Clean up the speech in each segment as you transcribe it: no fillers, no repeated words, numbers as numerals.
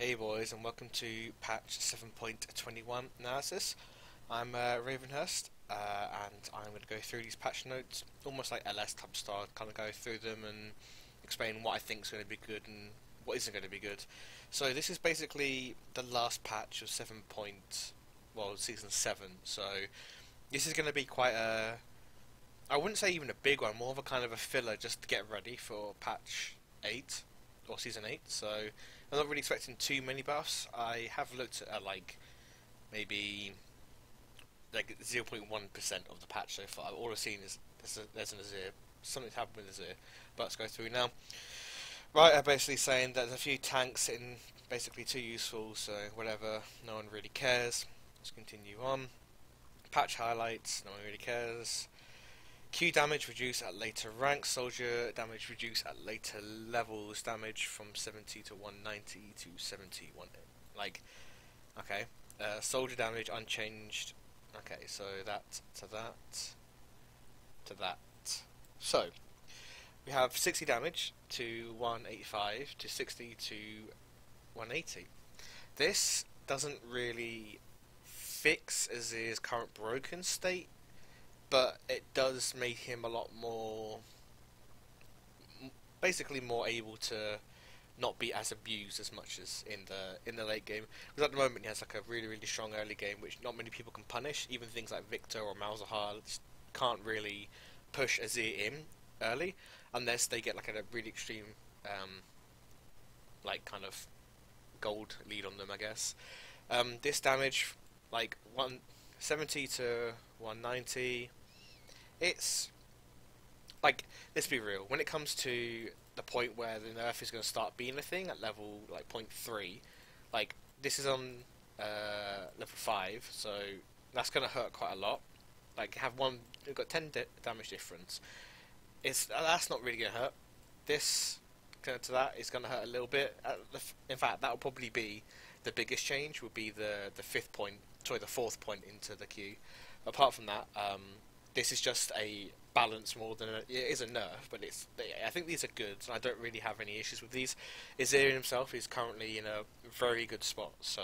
Hey boys, and welcome to patch 7.21 analysis. I'm Ravenhurst, and I'm going to go through these patch notes, almost like LS type style, kind of go through them and explain what I think is going to be good and what isn't going to be good. So this is basically the last patch of season 7. So this is going to be quite I wouldn't say even a big one, more of a kind of a filler just to get ready for patch 8 or season 8. So I'm not really expecting too many buffs. I have looked at maybe like 0.1% of the patch so far. All I've seen is there's an Azir. Something's happened with Azir. But let's go through now. Right, I'm basically saying that there's a few tanks in basically too useful, so whatever, no one really cares. Let's continue on. Patch highlights, no one really cares. Q damage reduced at later ranks, soldier damage reduced at later levels, damage from 70 to 190 to 71. Like, okay. Soldier damage unchanged. Okay, so that to that to that. So, we have 60 damage to 185 to 60 to 180. This doesn't really fix Azir's current broken state, but it does make him a lot more, basically more able to not be as abused as much as in the late game. Because at the moment he has like a really strong early game, which not many people can punish. Even things like Victor or Malzahar can't really push Azir in early unless they get like a really extreme, like kind of gold lead on them, I guess. This damage, like 170 to 190. It's like, let's be real, when it comes to the point where the nerf is going to start being a thing at level like 0.3, like this is on level 5, so that's going to hurt quite a lot. Like you've got 10 damage difference. That's not really going to hurt. This to that is going to hurt a little bit. In fact, that will probably be the biggest change. Will be the fourth point into the queue. Apart from that, this is just a balance more than it is a nerf, but I think these are good, and I don't really have any issues with these. Azir himself is currently in a very good spot, so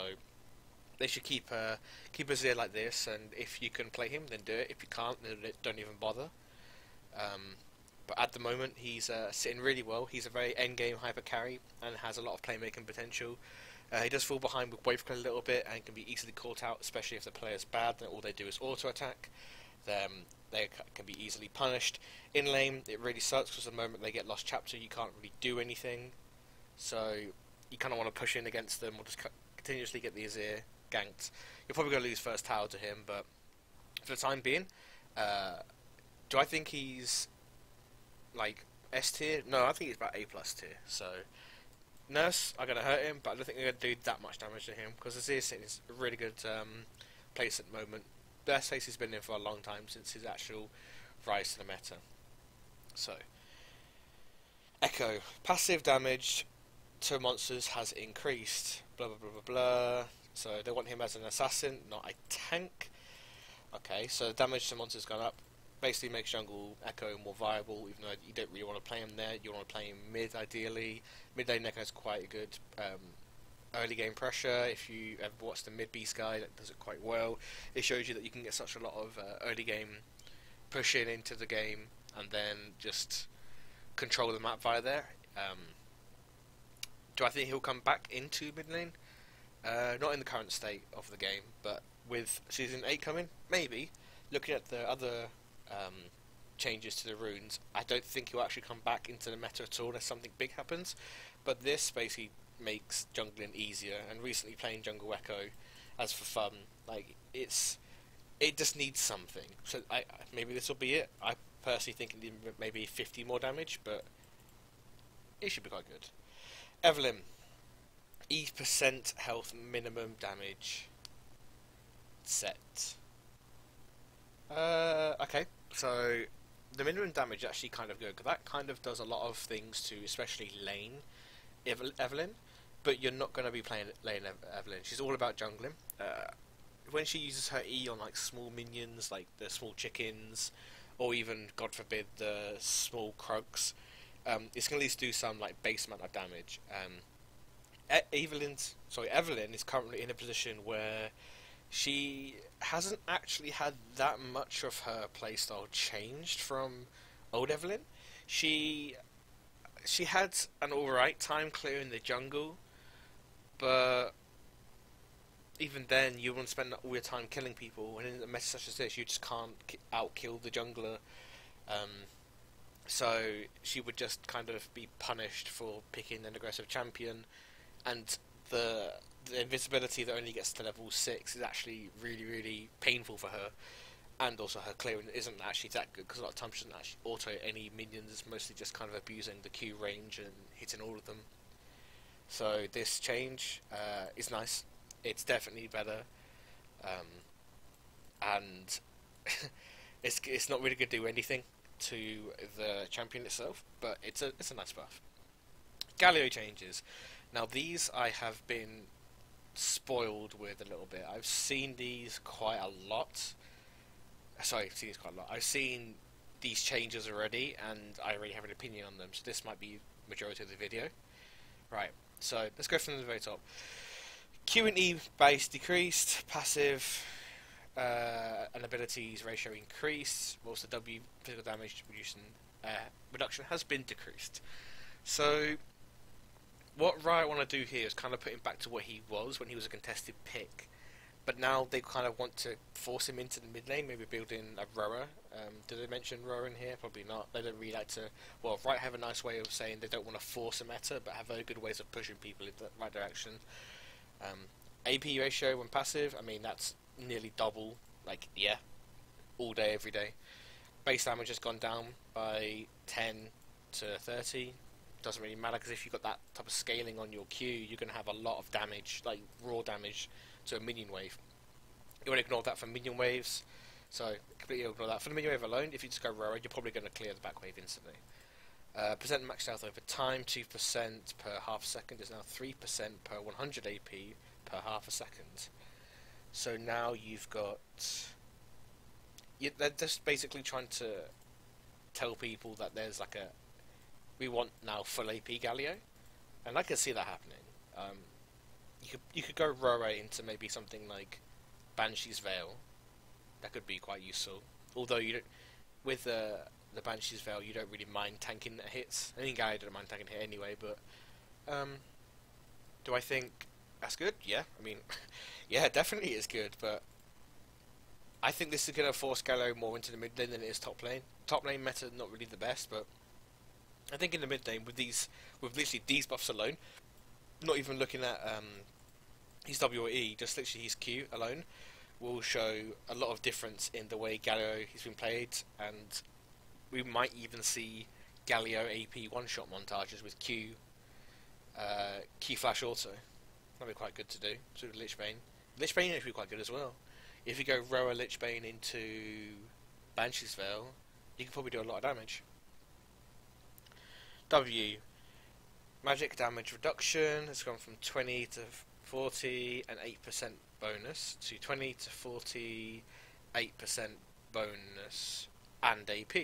they should keep Azir like this, and if you can play him, then do it. If you can't, then don't even bother. But at the moment, he's sitting really well. He's a very endgame hyper carry and has a lot of playmaking potential. He does fall behind with wave clear a little bit and can be easily caught out, especially if the player's bad, then all they do is auto attack. Then they can be easily punished. In lane, it really sucks because the moment they get lost chapter, you can't really do anything. So you kind of want to push in against them or just continuously get the Azir ganked. You're probably going to lose first tower to him, but for the time being, do I think he's like S tier? No, I think he's about A plus tier. So Nurse are going to hurt him, but I don't think they're going to do that much damage to him because Azir's in a really good place at the moment. Best place he's been in for a long time since his actual rise to the meta. So, Echo. Passive damage to monsters has increased. Blah blah blah blah blah. So they want him as an assassin, not a tank. Okay, so damage to monsters gone up. Basically makes jungle Echo more viable, even though you don't really want to play him there. You want to play him mid, ideally. Mid lane Echo is quite a good early game pressure. If you ever watch the mid beast guy, that does it quite well. It shows you that you can get such a lot of early game pushing into the game and then just control the map via there. Do I think he'll come back into mid lane? Not in the current state of the game, but with season 8 coming, maybe. Looking at the other changes to the runes, I don't think he'll actually come back into the meta at all unless something big happens. But this basically makes jungling easier, and recently playing jungle Echo as for fun, like it just needs something. So maybe this will be it. I personally think it needs maybe 50 more damage, but it should be quite good. Evelyn, E% health minimum damage set. Okay, so the minimum damage is actually kind of good because that kind of does a lot of things to especially lane Evelyn, but you're not going to be playing lane Evelyn. She's all about jungling. When she uses her E on like small minions, like the small chickens, or even, God forbid, the small Krugs, it's going to at least do some like base amount of damage. Evelyn is currently in a position where she hasn't actually had that much of her playstyle changed from old Evelyn. She she had an alright time clearing the jungle, but even then, you want to spend all your time killing people, and in a meta such as this, you just can't outkill the jungler. Um, so she would just kind of be punished for picking an aggressive champion, and the invisibility that only gets to level 6 is actually really, really painful for her. And also her clearing isn't actually that good, because a lot of times she doesn't actually auto any minions, it's mostly just kind of abusing the Q range and hitting all of them. So this change is nice. It's definitely better, um, and it's not really going to do anything to the champion itself, but it's a nice buff. Galio changes. Now these I have been spoiled with a little bit. I've seen these quite a lot. Sorry, I've seen these quite a lot. I've seen these changes already, and I already have an opinion on them. So this might be majority of the video. Right. So let's go from the very top. Q and E base decreased, passive and abilities ratio increased, whilst the W physical damage reduction has been decreased. So what Riot want to do here is kind of put him back to what he was when he was a contested pick, but now they kind of want to force him into the mid lane, maybe build in a rower. Did they mention rower in here? Probably not. They don't really like to. Well, Riot have a nice way of saying they don't want to force a meta, but have very good ways of pushing people in the right direction. AP ratio when passive, I mean that's nearly double. Like yeah, all day, every day. Base damage has gone down by 10 to 30. Doesn't really matter, because if you've got that type of scaling on your Q, you're going to have a lot of damage, like raw damage, to a minion wave. You want to ignore that for minion waves, so completely ignore that. For the minion wave alone, if you just go rower, you're probably going to clear the back wave instantly. Percent max health over time, 2% per half a second is now 3% per 100 AP per half a second. So now you've got... they're just basically trying to tell people that there's like a... We want now full AP Galio, and I can see that happening. You could go rower into maybe something like Banshee's Veil. That could be quite useful. Although you don't, with the Banshee's Veil, you don't really mind tanking the hits. I think I don't mind tanking the hit anyway. But do I think that's good? Yeah, I mean, yeah, definitely it's good. But I think this is going to force Gallo more into the mid lane than it is top lane. Top lane meta not really the best, but I think in the mid lane with literally these buffs alone, not even looking at his W or E, just literally his Q alone, will show a lot of difference in the way Galio has been played, and we might even see Galio AP one-shot montages with Q Flash auto. That'd be quite good to do. So with Lichbane. Lichbane would be quite good as well. If you go rower Lichbane into Banshee's Veil, you can probably do a lot of damage. W. Magic damage reduction has gone from 20 to 40 and 8% bonus to 20 to 48% bonus and AP.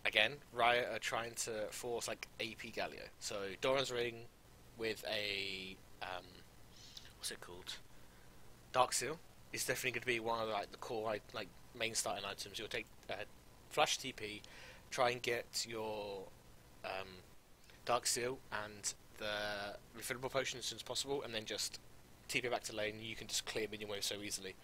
Again, Riot are trying to force like AP Galio. So Doran's Ring with a what's it called? Dark Seal is definitely going to be one of the core main starting items. You'll take Flash TP, try and get your Dark Seal and the refillable potion as soon as possible, and then just TP back to lane. You can just clear minion waves so easily.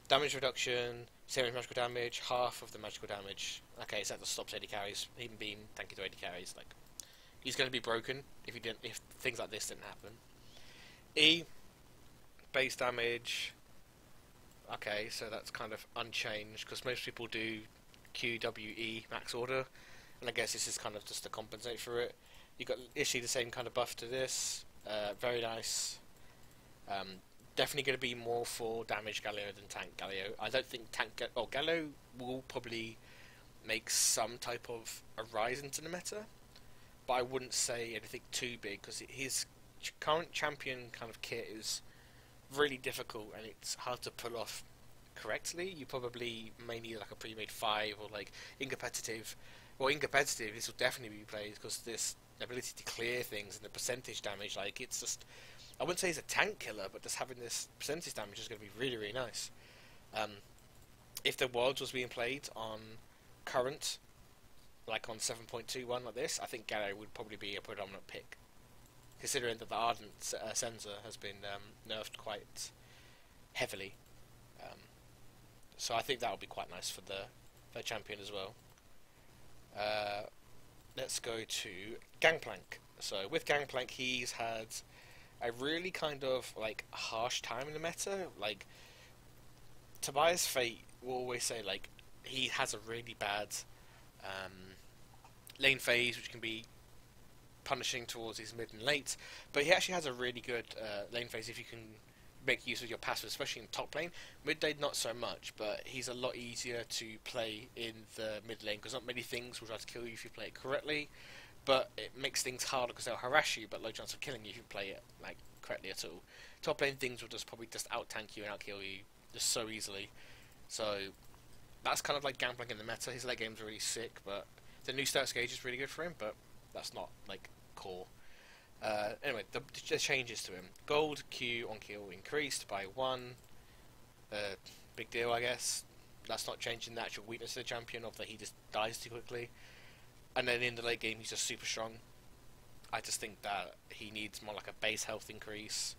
Damage reduction, same as magical damage, half of the magical damage. Okay, so that just stops AD carries. Even being tanky to AD carries, like he's going to be broken if things like this didn't happen. E, base damage. Okay, so that's kind of unchanged because most people do QWE max order, and I guess this is kind of just to compensate for it. You got literally the same kind of buff to this. Very nice. Definitely going to be more for damage Galio than tank Galio. I don't think Galio will probably make some type of a rise into the meta, but I wouldn't say anything too big because his current champion kind of kit is really difficult and it's hard to pull off correctly. You probably may need like a pre-made 5 or like in competitive. Well, in competitive, this will definitely be played because this ability to clear things and the percentage damage, like it's just, I wouldn't say he's a tank killer, but just having this percentage damage is going to be really, really nice. Um, if the Worlds was being played on current, like on 7.21 like this, I think Garo would probably be a predominant pick, considering that the Ardent sensor has been nerfed quite heavily. Um, so I think that would be quite nice for the champion as well. Let's go to Gangplank. So with Gangplank, he's had a really kind of like harsh time in the meta. Like Tobias Fate will always say like he has a really bad lane phase, which can be punishing towards his mid and late, but he actually has a really good lane phase if you can make use of your passive, especially in top lane. Mid lane not so much, but he's a lot easier to play in the mid lane because not many things will try to kill you if you play it correctly, but it makes things harder because they'll harass you, but low chance of killing you if you play it like correctly at all. Top lane things will just probably just out tank you and out kill you just so easily. So that's kind of like Gangplank in the meta. His late game's really sick, but the new stats gauge is really good for him, but that's not like core. Anyway, the changes to him. Gold Q on kill increased by 1. Big deal, I guess. That's not changing the actual weakness of the champion, of that he just dies too quickly. And then in the late game, he's just super strong. I just think that he needs more like a base health increase,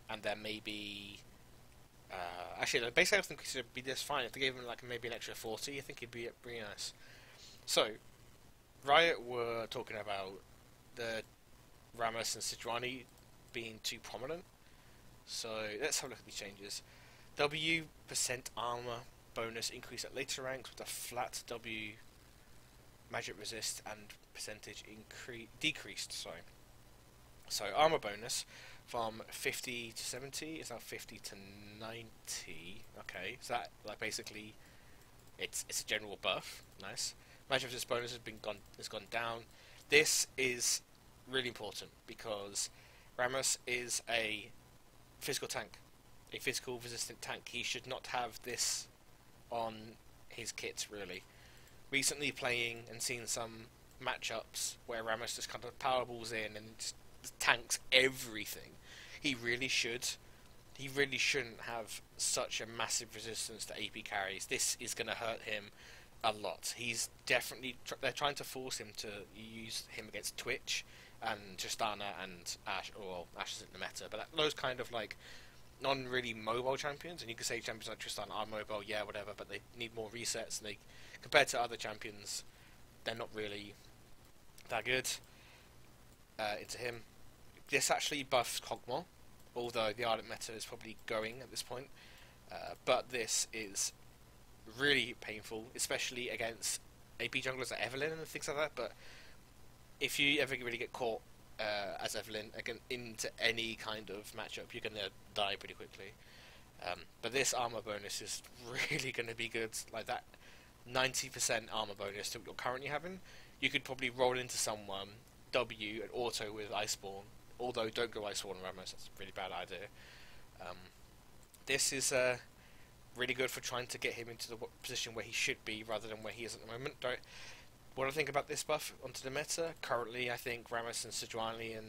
and then maybe... actually, the base health increase would be just fine. If they gave him like maybe an extra 40, I think it'd be pretty nice. So, Riot were talking about the Rammus and Sejuani being too prominent. So let's have a look at these changes. W% armor bonus increase at later ranks with a flat W magic resist and percentage decreased. Sorry. So armor bonus from 50 to 70 is now 50 to 90. Okay, so that like basically it's a general buff. Nice. Magic resist bonus has gone down. This is really important because Rammus is a physical tank, a physical resistant tank. He should not have this on his kit, really. Recently playing and seeing some matchups where Rammus just kind of powerballs in and just tanks everything. He really shouldn't have such a massive resistance to AP carries. This is going to hurt him a lot. He's definitely they're trying to force him to use him against Twitch and Tristana and Ashe, or Ashe is in the meta, but those kind of like non-really mobile champions, and you could say champions like Tristana are mobile, yeah, whatever, but they need more resets, and they, compared to other champions, they're not really that good into him. This actually buffs Kog'Maw, although the Ardent Meta is probably going at this point, but this is really painful, especially against AP junglers like Evelynn and things like that, but if you ever really get caught as Evelynn again into any kind of matchup, you're going to die pretty quickly. But this armor bonus is really going to be good. Like that 90% armor bonus that you're currently having, you could probably roll into someone, W and auto with Iceborne. Although don't go Iceborne and Rammus, that's a really bad idea. This is really good for trying to get him into the position where he should be rather than where he is at the moment. What I think about this buff onto the meta, currently I think Rammus and Sejuani and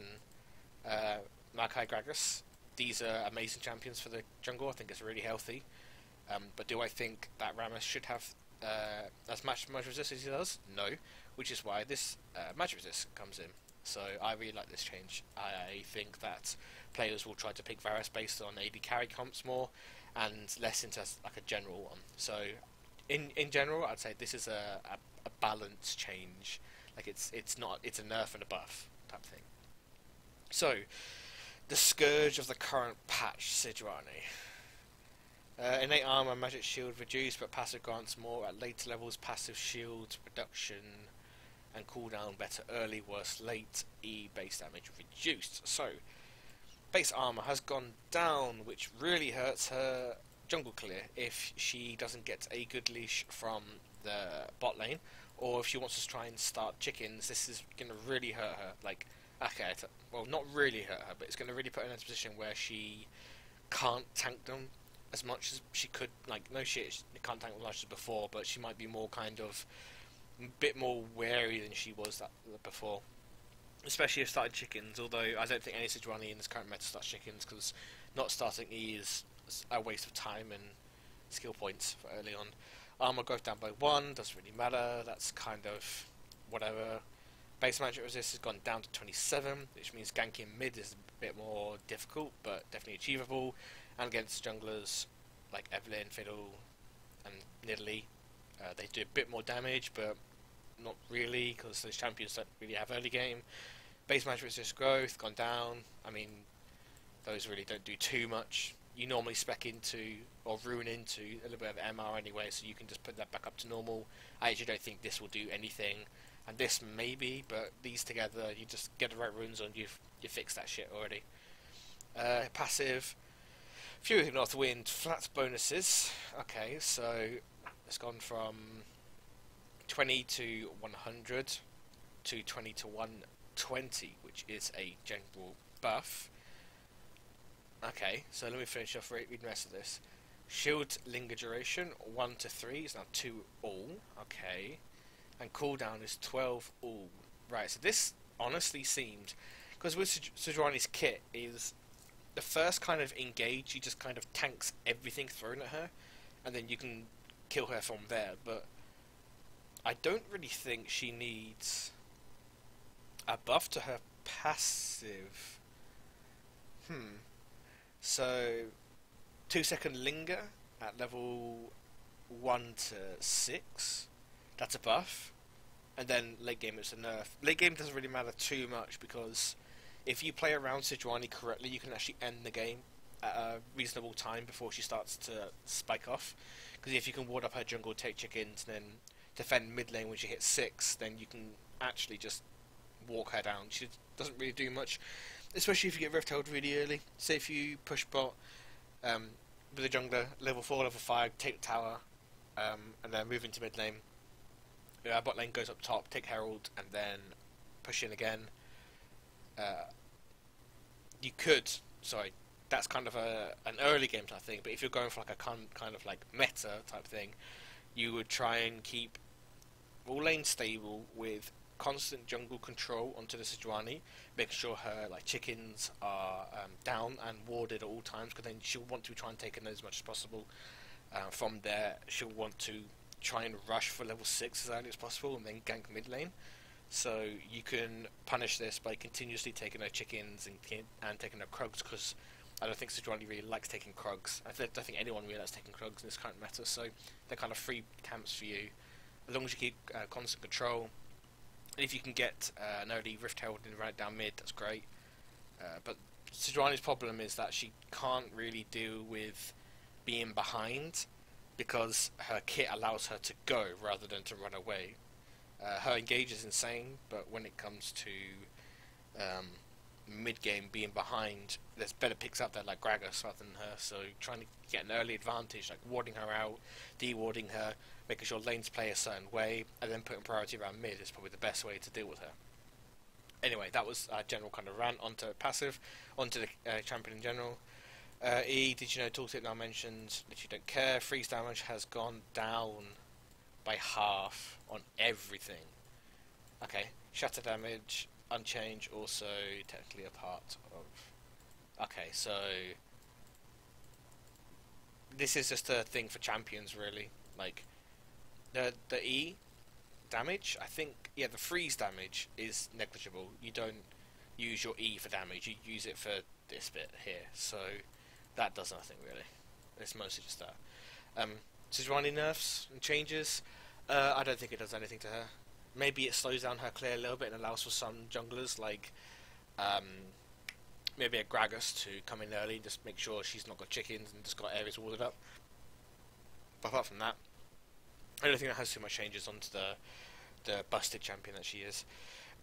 Makai Gragas, these are amazing champions for the jungle. I think it's really healthy. But do I think that Rammus should have as much resist as he does? No, which is why this match resist comes in. So I really like this change. I think that players will try to pick Varus based on AD carry comps more and less into like a general one. So in general, I'd say this is a balance change. Like it's a nerf and a buff type thing. So the scourge of the current patch, Sejuani. Innate armor, magic shield reduced, but passive grants more at later levels. Passive shield reduction and cooldown better early, worse late. Base damage reduced. So base armor has gone down, which really hurts her jungle clear if she doesn't get a good leash from the bot lane, or if she wants to try and start chickens. This is going to really hurt her. Like, okay, well, not really hurt her, but it's going to really put her in a position where she can't tank them as much as she could. Like, no shit, she can't tank them as much as before, but she might be more kind of a bit more wary than she was before. especially if started chickens. Although I don't think any Sejuani in this current meta starts chickens, because not starting E is a waste of time and skill points for early on. Armor growth down by 1, doesn't really matter, that's kind of whatever. Base magic resist has gone down to 27, which means ganking mid is a bit more difficult, but definitely achievable. And against junglers like Evelyn, Fiddle, and Nidalee, they do a bit more damage, but not really, because those champions don't really have early game. Base magic resist growth, gone down. I mean, those really don't do too much. You normally spec into or ruin into a little bit of MR anyway, so you can just put that back up to normal. I actually don't think this will do anything, and this maybe, but these together, you just get the right runes on, you fix that shit already. Passive, Fury of North Wind, flat bonuses. Okay, so it's gone from 20 to 100 to 20 to 120, which is a general buff. Okay, so let me finish off reading the rest of this. Shield linger duration 1 to 3 is now 2 all. Okay, and cooldown is 12 all. Right, so this honestly seemed, because with Sejuani's kit is the first kind of engage, she just kind of tanks everything thrown at her, and then you can kill her from there. But I don't really think she needs a buff to her passive. So 2-second linger at level 1 to 6. That's a buff. And then late game it's a nerf. Late game doesn't really matter too much, because if you play around Sejuani correctly, you can actually end the game at a reasonable time before she starts to spike off. Because if you can ward up her jungle, take chickens, and then defend mid lane when she hits 6, then you can actually just walk her down. She doesn't really do much, especially if you get Rift held really early. Say if you push bot with a jungler, level 4, level 5, take the tower, and then move into mid lane. Bot lane goes up top, take Herald, and then push in again. You could, sorry, that's kind of an early game type thing, but if you're going for like a kind of like meta type thing, you would try and keep all lanes stable with constant jungle control onto the Sejuani, making sure her like chickens are down and warded at all times, because then she'll want to try and take in as much as possible. From there, she'll want to try and rush for level 6 as early as possible and then gank mid lane. So you can punish this by continuously taking her chickens and taking her Krugs, because I don't think Sejuani really likes taking Krugs. I don't think anyone really likes taking Krugs in this current meta, so they're kind of free camps for you, as long as you keep constant control. And if you can get an early Rift Herald and run it down mid, that's great. But Sejuani's problem is that she can't really deal with being behind, because her kit allows her to go rather than to run away. Her engage is insane, but when it comes to mid-game being behind, there's better picks out there like Gragas rather than her, so trying to get an early advantage, like warding her out, de-warding her, making sure lanes play a certain way, and then putting priority around mid is probably the best way to deal with her. Anyway, that was a general kind of rant onto passive, onto the champion in general. E, did you know, tooltip now mentioned that you don't care. Freeze damage has gone down by half on everything. Okay, shatter damage, unchange, also technically a part of... Okay, so this is just a thing for champions, really. Like, the E damage, I think, yeah, the freeze damage is negligible. You don't use your E for damage, you use it for this bit here, so that does nothing, really. It's mostly just that. Sejuani nerfs and changes, I don't think it does anything to her. Maybe it slows down her clear a little bit and allows for some junglers, like maybe a Gragas, to come in early and just make sure she's not got chickens and just got areas warded up. But apart from that, I don't think that has too much changes onto the busted champion that she is.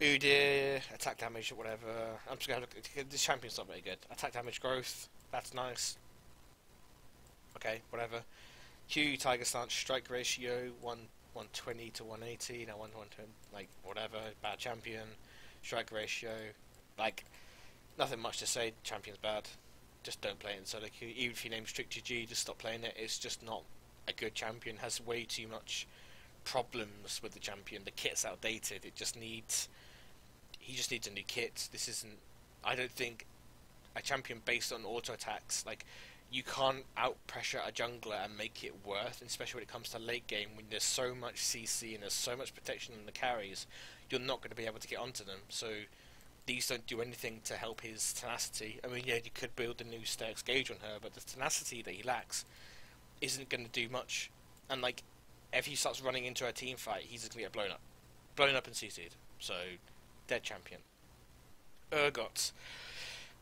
Udyr, attack damage or whatever. I'm just gonna look. This champion's not very good. Attack damage growth, that's nice. Okay, whatever. Q, Tiger Stance, strike ratio 120 to 180. Now 120, like whatever. Bad champion. Strike ratio, like nothing much to say. Champion's bad. Just don't play it in solo queue. Even if you name Strict GG, just stop playing it. It's just not a good champion. Has way too much problems with the champion. The kit's outdated. It just needs... he just needs a new kit. This isn't. I don't think a champion based on auto attacks, like, you can't out pressure a jungler and make it worth, especially when it comes to late game when there's so much CC and there's so much protection on the carries. You're not going to be able to get onto them. So these don't do anything to help his tenacity. I mean, yeah, you could build a new Sterx gauge on her, but the tenacity that he lacks isn't going to do much. And like, if he starts running into a team fight, he's just going to get blown up and CC'd. So, dead champion. Urgot.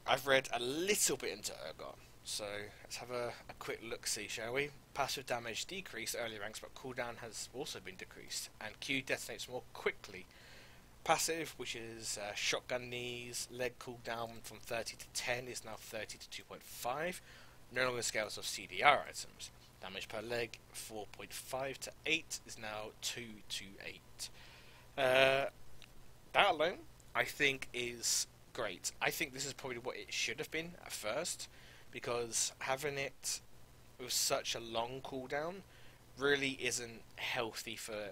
I've read a little bit into Urgot, so let's have a quick look-see, shall we? Passive damage decreased early ranks, but cooldown has also been decreased, and Q detonates more quickly. Passive, which is shotgun knees, leg cooldown from 30 to 10 is now 30 to 2.5, no longer scales of CDR items. Damage per leg 4.5 to 8 is now 2 to 8. That alone, I think, is great. I think this is probably what it should have been at first, because having it with such a long cooldown really isn't healthy for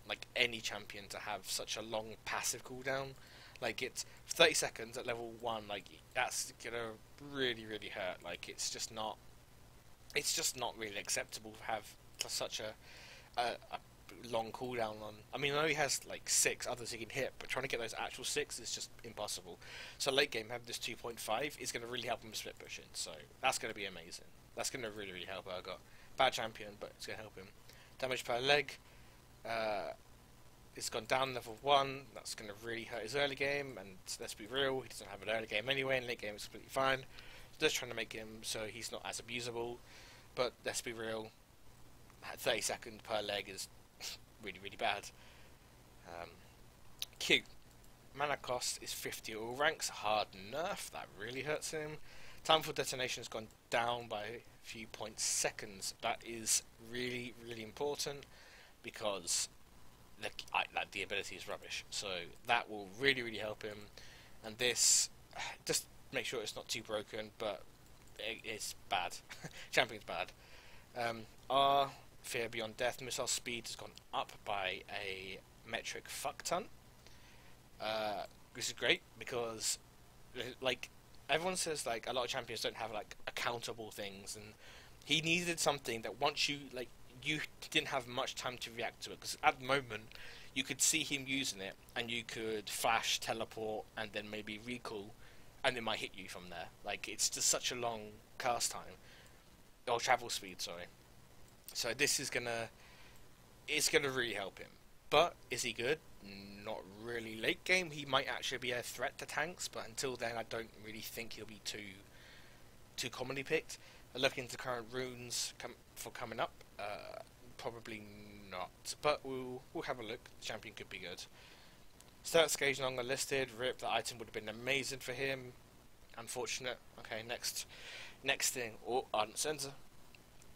like any champion to have such a long passive cooldown. Like, it's 30 seconds at level 1, like, that's gonna really hurt. Like, it's just not really acceptable to have such a long cooldown on. I mean, I know he has like 6 others he can hit, but trying to get those actual 6 is just impossible. So late game, having this 2.5 is going to really help him split pushing. So that's going to be amazing. That's going to really help Urgot. Bad champion, but it's going to help him. Damage per leg, it's gone down level 1. That's going to really hurt his early game. And let's be real, he doesn't have an early game anyway, and late game is completely fine. Just trying to make him so he's not as abusable. But let's be real, 30 seconds per leg is really bad. Q. Mana cost is 50 at all ranks, hard nerf, that really hurts him. Time for detonation has gone down by a few seconds. That is really important, because the ability is rubbish. So that will really help him. And this, just make sure it's not too broken, but it's bad. Champion's bad. R. Fear Beyond Death missile speed has gone up by a metric fuck ton. This is great because, like, everyone says like a lot of champions don't have like accountable things, and he needed something that once you didn't have much time to react to it, because at the moment you could see him using it and you could flash, teleport, and then maybe recall, and it might hit you from there. Like, it's just such a long cast time, or travel speed, sorry. So this is it's gonna really help him. But is he good? Not really. Late game, he might actually be a threat to tanks, but until then, I don't really think he'll be too commonly picked. Looking into current runes for coming up, probably not. But we'll have a look. The champion could be good. Stats gauge no longer listed. Rip. That item would have been amazing for him. Unfortunate. Okay, next thing. Oh, Ardent Sensor.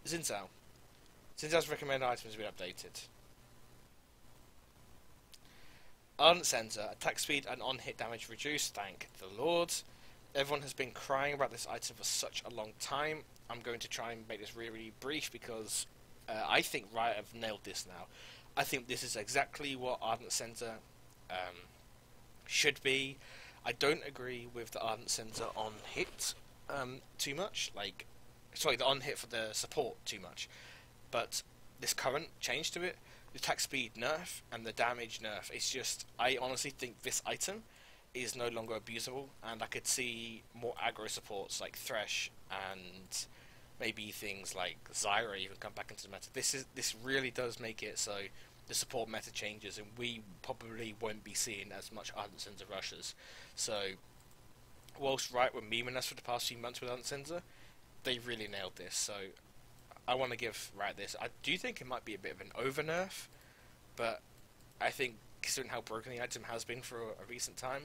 Zinzao. Zinzao's recommended items have been updated. Ardent Sensor, attack speed and on-hit damage reduced, thank the Lord. Everyone has been crying about this item for such a long time. I'm going to try and make this really brief, because I think Riot have nailed this now. I think this is exactly what Ardent Sensor should be. I don't agree with the Ardent Sensor on hit too much. Like, sorry, the on hit for the support too much. But this current change to it, the attack speed nerf and the damage nerf, it's just, I honestly think this item is no longer abusable, and I could see more aggro supports like Thresh and maybe things like Zyra even come back into the meta. This really does make it so the support meta changes, and we probably won't be seeing as much Ardent Sensor rushes. So whilst Riot were memeing us for the past few months with Ardent Sensor, they really nailed this. So I want to give Riot this. I do think it might be a bit of an over nerf, but I think, considering how broken the item has been for a recent time,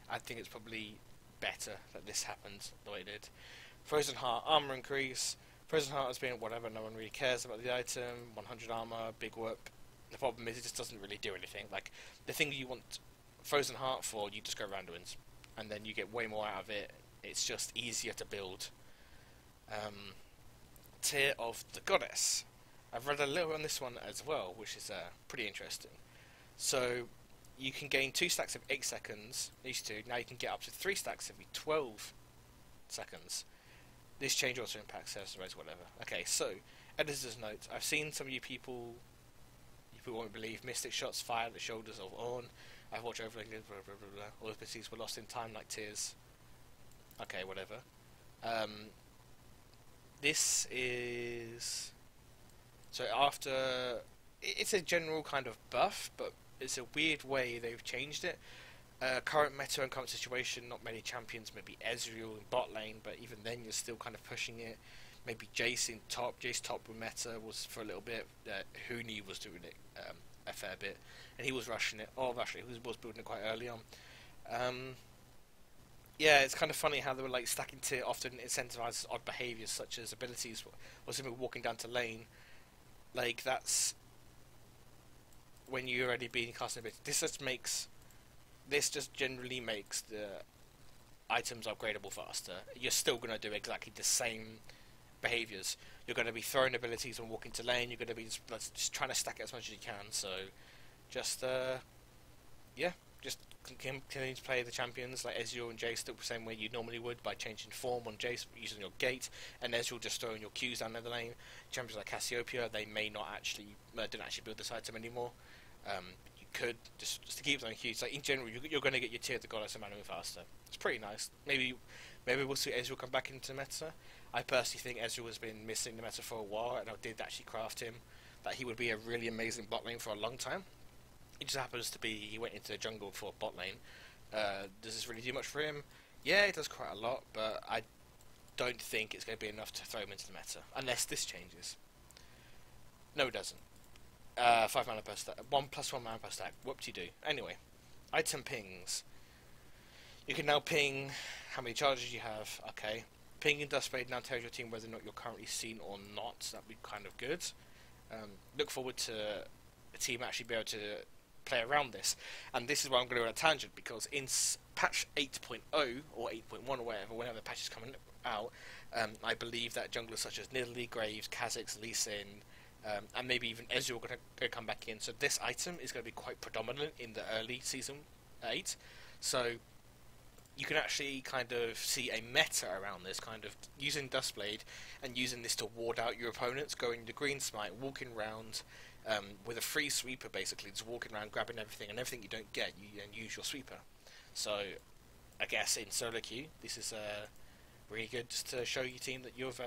I think it's probably better that this happened the way it did. Frozen Heart armor increase. Frozen Heart has been whatever, no one really cares about the item. 100 armor, big whoop. The problem is it just doesn't really do anything. Like, the thing you want Frozen Heart for, you just go Randuin's, and then you get way more out of it. It's just easier to build. Tear of the Goddess. I've read a little on this one as well, which is pretty interesting. So, you can gain 2 stacks every 8 seconds. Used to. Now you can get up to 3 stacks every 12 seconds. This change also impacts service rates, whatever. Okay, so editor's note. I've seen some of you people won't believe Mystic shots fire at the shoulders of Ornn. I've watched overlays, blah blah blah blah. All the abilities were lost in time like tears. Okay, whatever. This is so after it's a general kind of buff, but it's a weird way they've changed it. Current meta and current situation, not many champions, maybe Ezreal in bot lane, but even then you're still kind of pushing it. Maybe Jace in top. Jace top with meta was for a little bit. Huni was doing it a fair bit, and he was rushing it. Oh, actually, he was building it quite early on. Yeah, it's kind of funny how they were like stacking tier often incentivizes odd behaviors such as abilities or simply walking down to lane. Like that's when you're already being cast ability. This just generally makes the items upgradable faster. You're still gonna do exactly the same behaviors. You're going to be throwing abilities and walking to lane. You're going to be just trying to stack it as much as you can. So, just just continue to play the champions like Ezreal and Jace the same way you normally would by changing form on Jace using your gate, and Ezreal just throwing your Qs down the lane. Champions like Cassiopeia, they may not actually don't actually build this item anymore. You could just to keep throwing Qs. Like in general, you're going to get your tier to goddess amount faster. It's pretty nice. Maybe we'll see Ezreal come back into meta. I personally think Ezreal has been missing the meta for a while, and I did actually craft him that he would be a really amazing bot lane for a long time. It just happens to be he went into the jungle for bot lane. Does this really do much for him? Yeah, it does quite a lot, but I don't think it's going to be enough to throw him into the meta, unless this changes. No, it doesn't. 5 mana per stack. 1+1 mana per stack. Whoop-de-doo. Anyway, item pings. You can now ping how many charges you have. Okay. Ping in Duskblade now tells your team whether or not you're currently seen or not. That'd be kind of good. Look forward to a team actually be able to play around this. And this is why I'm going to go on a tangent, because in patch 8.0 or 8.1 or whatever, whenever the patch is coming out, I believe that junglers such as Nidalee, Graves, Kha'Zix, Lee Sin, and maybe even Ezreal are going to come back in. So this item is going to be quite predominant in the early season 8. So you can actually kind of see a meta around this, kind of using Duskblade and using this to ward out your opponents, going to Green Smite, walking around with a free sweeper basically, just walking around grabbing everything, and everything you don't get, you use your sweeper. So I guess in solo queue, this is really good just to show your team that you've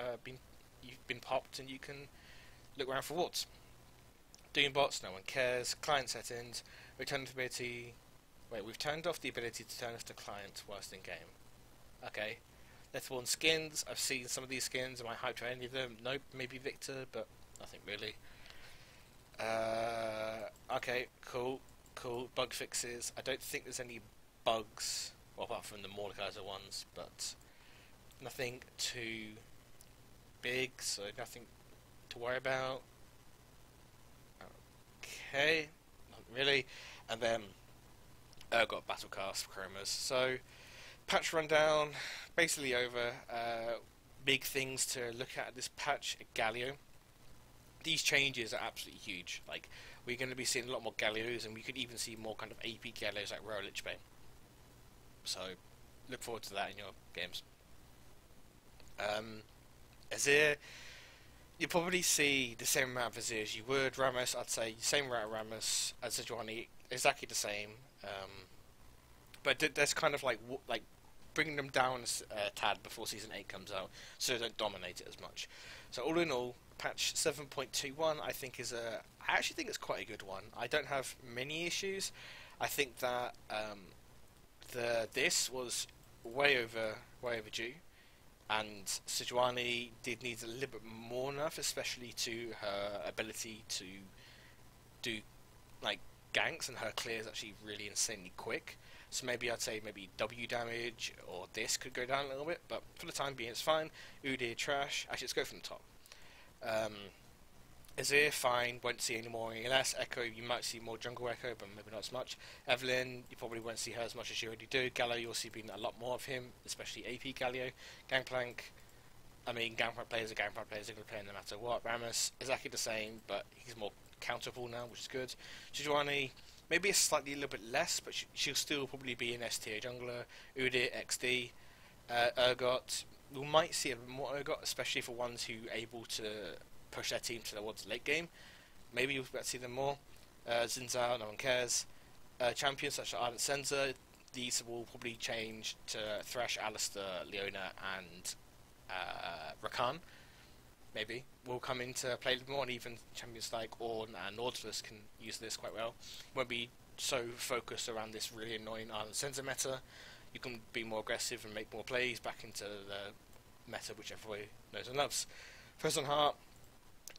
been popped and you can look around for wards. Doing bots, no one cares. Client settings, return ability. Wait, we've turned off the ability to turn off the client whilst in game. Okay. Leftborn skins. I've seen some of these skins. Am I hyped for any of them? Nope. Maybe Victor, but nothing really. Okay. Cool. Bug fixes. I don't think there's any bugs, well, apart from the Mordekaiser ones, but nothing too big, so nothing to worry about. Okay. Not really. And then got Battlecast for Chromas. So, patch rundown, basically over. Big things to look at this patch, Galio. These changes are absolutely huge. Like, we're going to be seeing a lot more Galios, and we could even see more kind of AP Galios like Royal Lichbane. So, look forward to that in your games. Azir, you'll probably see the same amount of Azir as you would. Ramos, I'd say same amount of Ramos as Sejuani, exactly the same. But there's kind of like bringing them down a tad before Season 8 comes out, so they don't dominate it as much. So all in all, patch 7.21 I think is I actually think it's quite a good one. I don't have many issues. I think that this was way overdue, and Sejuani did need a little bit more nerf, especially to her ability to do like ganks, and her clear is actually really insanely quick. So maybe I'd say maybe W damage or this could go down a little bit, but for the time being it's fine. Udyr trash. Actually, let's go from the top. Azir, fine, won't see any more ELS. Echo, you might see more jungle Echo, but maybe not as much. Evelyn, you probably won't see her as much as you already do. Galio, you'll see a lot more of him, especially AP Galio. Gangplank, I mean, Gangplank players are Gangplank players, they're going to play no matter what. Rammus, exactly the same, but he's more counterable now, which is good. Sejuani, maybe it's slightly a little bit less, but she'll still probably be an STA jungler. Udit, XD, Urgot. We might see a bit more Urgot, especially for ones who are able to push their team towards late game. Maybe you'll get to see them more. Zinzao, no one cares. Champions such as Ardent Meta, these will probably change to Thresh, Alistair, Leona, and Rakan. Maybe will come into play a little more, and even champions like Ornn and Nautilus can use this quite well. Won't be so focused around this really annoying Ardent Meta meta. You can be more aggressive and make more plays back into the meta which everybody knows and loves. First on Heart,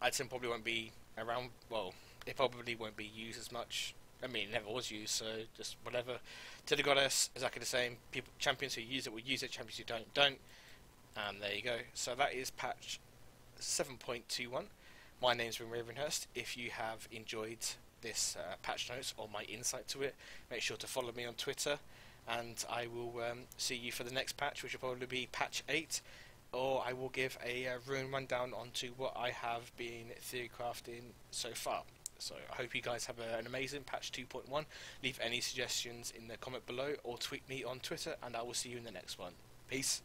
I'd say probably won't be around. Well, it probably won't be used as much. I mean, it never was used, so just whatever. To the Goddess, exactly the same. People, champions who use it will use it. Champions who don't. And there you go. So that is patch 7.21. My name's been Ravenhurst. If you have enjoyed this patch notes or my insight to it, make sure to follow me on Twitter, and I will see you for the next patch, which will probably be patch 8, or I will give a rune rundown onto what I have been theory crafting so far. So I hope you guys have an amazing patch 2.1. Leave any suggestions in the comment below or tweet me on Twitter, and I will see you in the next one. Peace.